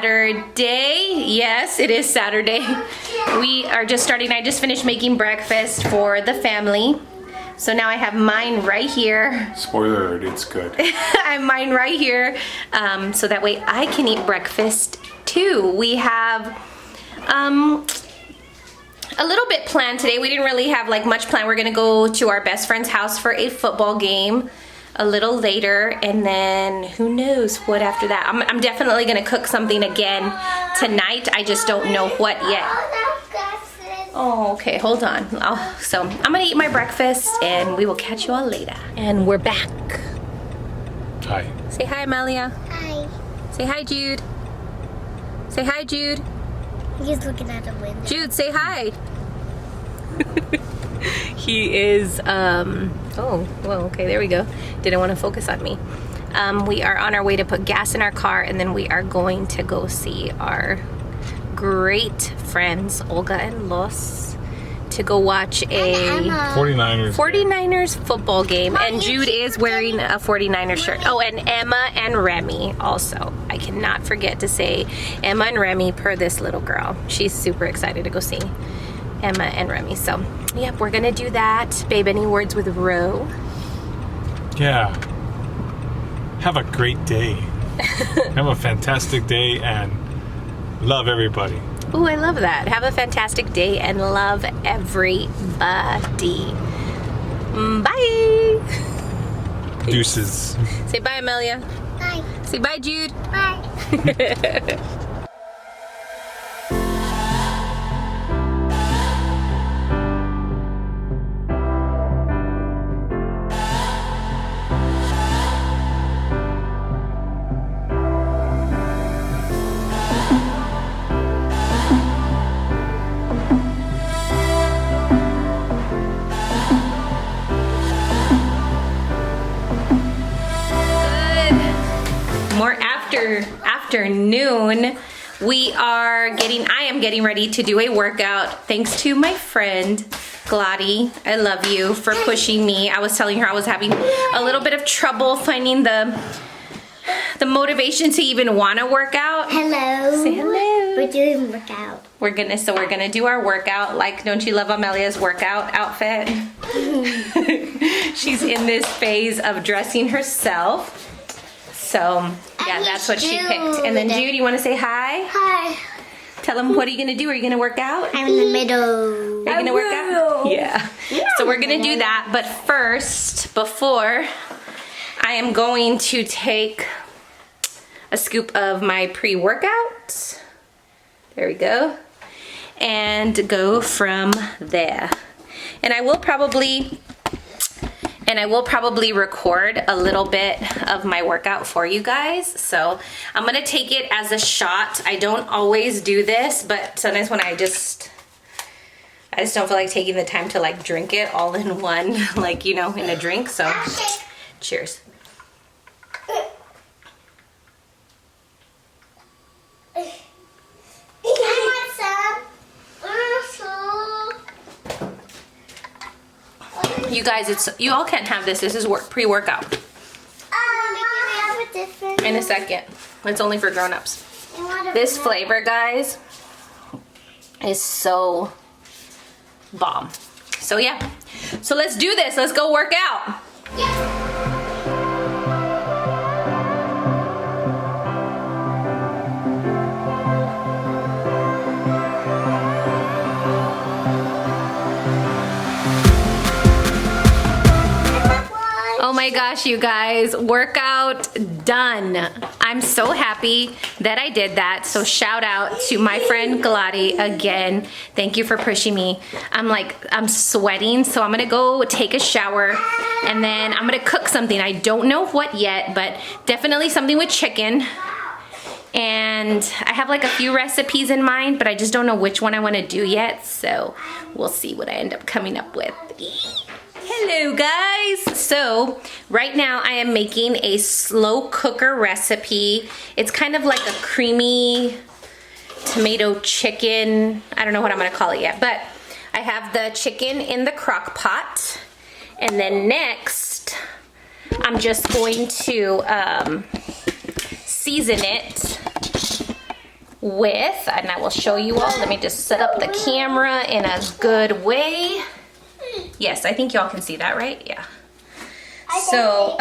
Saturday. Yes, it is Saturday. We are just starting. I just finished making breakfast for the family. So now I have mine right here. Spoiler alert, it's good. I have mine right here. So that way I can eat breakfast too. We have a little bit planned today. We didn't really have like much planned. We're gonna go to our best friend's house for a football game a little later, and then who knows what after that. I'm definitely gonna cook something again tonight. I just don't know what yet. Oh, okay, hold on. So I'm gonna eat my breakfast and we will catch you all later. And we're back. Hi. Say hi, Amelia. Hi. Say hi, Jude. Say hi, Jude. He's looking at the window. Jude, say hi. He is, oh, well, okay, there we go. Didn't want to focus on me. We are on our way to put gas in our car, and then we are going to go see our great friends, Olga and Los, to go watch a 49ers football game. And Jude is wearing a 49ers shirt. Oh, and Emma and Remy also. I cannot forget to say Emma and Remy per this little girl. She's super excited to go see Emma and Remy. So, yep, we're gonna do that. Babe, any words with Ro? Yeah. Have a great day. Have a fantastic day and love everybody. Ooh, I love that. Have a fantastic day and love everybody. Bye. Deuces. Say bye, Amelia. Bye. Say bye, Jude. Bye. More afternoon. I am getting ready to do a workout thanks to my friend Glotty. I love you for pushing me. I was telling her I was having a little bit of trouble finding the motivation to even want to work out. Hello. Say hello. We're doing workout. We're gonna do our workout. Like, don't you love Amelia's workout outfit? She's in this phase of dressing herself. So, yeah, that's what she picked. And then Jude, you want to say hi? Hi. Tell them, what are you going to do? Are you going to work out? I'm in the middle. Are you going to work out? Yeah. So we're going to do that. But first, before, I am going to take a scoop of my pre-workout. There we go. And go from there. And I will probably record a little bit of my workout for you guys. So I'm gonna take it as a shot. I don't always do this, but sometimes when I just don't feel like taking the time to like drink it all in one, like, you know, in a drink. So cheers. You guys, you all can't have this. This is pre-workout. In a second. It's only for grown-ups. This flavor, guys, is so bomb. So yeah. So let's do this. Let's go work out. Yeah. Oh my gosh, you guys, workout done. I'm so happy that I did that. So shout out to my friend Glotty again. Thank you for pushing me. I'm sweating, so I'm gonna go take a shower and then I'm gonna cook something. I don't know what yet, but definitely something with chicken. And I have like a few recipes in mind, but I just don't know which one I wanna do yet. So we'll see what I end up coming up with. Hello guys! So right now I am making a slow cooker recipe. It's kind of like a creamy tomato chicken. I don't know what I'm gonna call it yet, but I have the chicken in the crock pot. And then next, I'm just going to season it with, and I will show you all. Let me just set up the camera in a good way. Yes, I think y'all can see that, right? Yeah. So,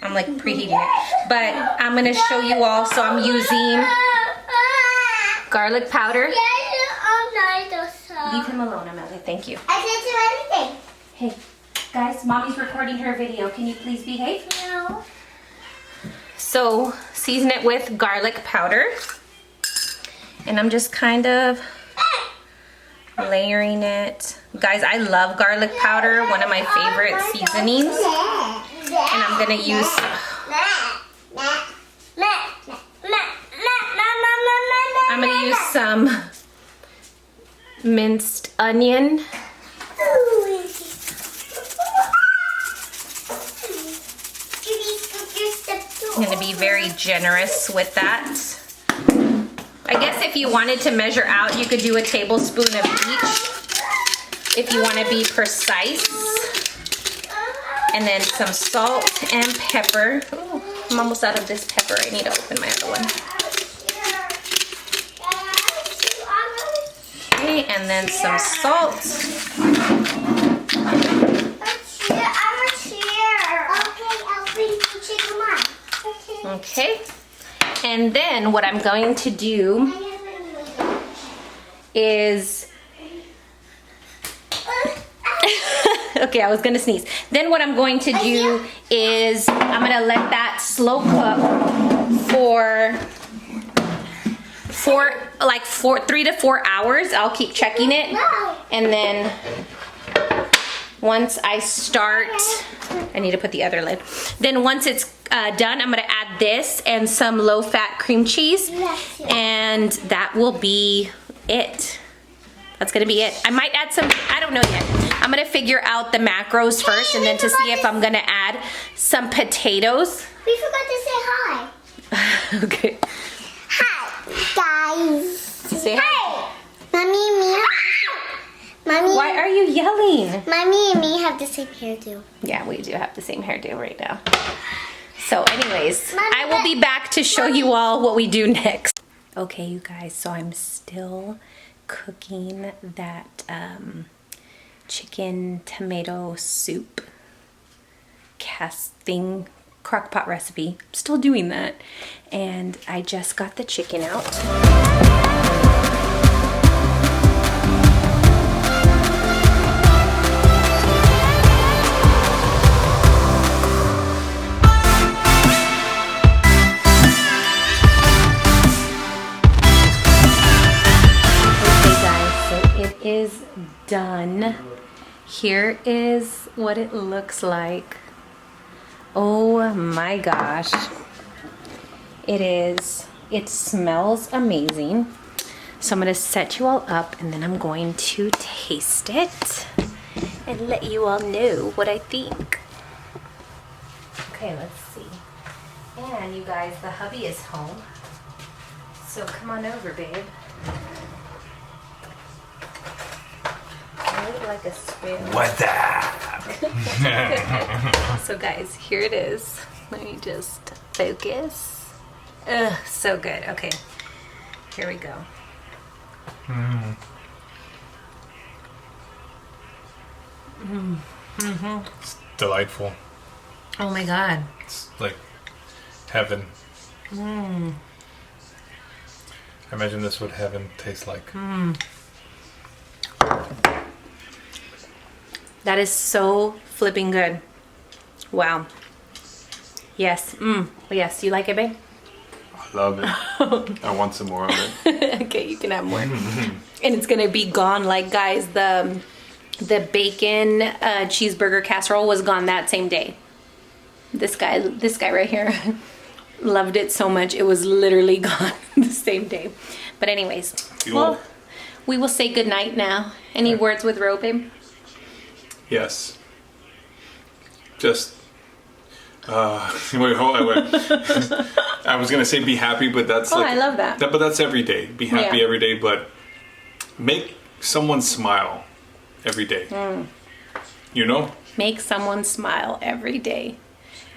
I'm like preheating it, but I'm gonna show you all. So I'm using garlic powder. Leave him alone, Amelia. Thank you. I didn't do anything. Hey, guys, mommy's recording her video. Can you please behave? No. So season it with garlic powder. And I'm just kind of layering it. Guys, I love garlic powder, one of my favorite seasonings. And I'm gonna use some minced onion. I'm gonna be very generous with that. I guess if you wanted to measure out, you could do a tablespoon of each if you want to be precise. And then some salt and pepper. Ooh, I'm almost out of this pepper. I need to open my other one. Okay, and then some salt. Okay, and then what I'm going to do is, okay, I was gonna sneeze. Then what I'm going to do is I'm gonna let that slow cook for 3 to 4 hours. I'll keep checking it, and then once I start, I need to put the other lid. Then once it's done, I'm gonna add this and some low-fat cream cheese, and that will be it. That's gonna be it. I might add some, I don't know yet. I'm gonna figure out the macros first, and then to see if I'm gonna add some potatoes. We forgot to say hi. Okay. Hi, guys. Say hi. Mommy and me. Mommy. Why are you yelling? Mommy and me have the same hairdo. Yeah, we do have the same hairdo right now. So anyways, I will be back to show you all what we do next. Okay, you guys, so I'm still cooking that chicken tomato soup casting crock-pot recipe. I'm still doing that. And I just got the chicken out. Is done. Here is what it looks like. Oh my gosh. It smells amazing. So I'm gonna set you all up, and then I'm going to taste it and let you all know what I think. Okay, let's see. And you guys, the hubby is home. So come on over, babe. Like a spoon. What's up? So guys, here it is. Let me just focus. Ugh, so good. Okay, here we go. It's delightful. Oh my God. It's like heaven. I imagine this what heaven tastes like. That is so flipping good. Wow. Yes. Yes, you like it, babe? I love it. I want some more of it. Okay, you can have more. And it's gonna be gone. Like, guys, the bacon cheeseburger casserole was gone that same day. This guy right here loved it so much, it was literally gone the same day. But anyways, well, we will say goodnight now. Any words with Ro, babe? Yes. Just wait. I was gonna say be happy, but that's I love that. But that's every day. Be happy every day, but make someone smile every day. You know? Make someone smile every day.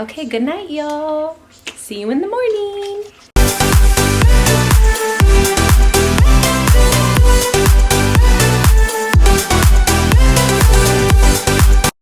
Okay, good night, y'all. See you in the morning.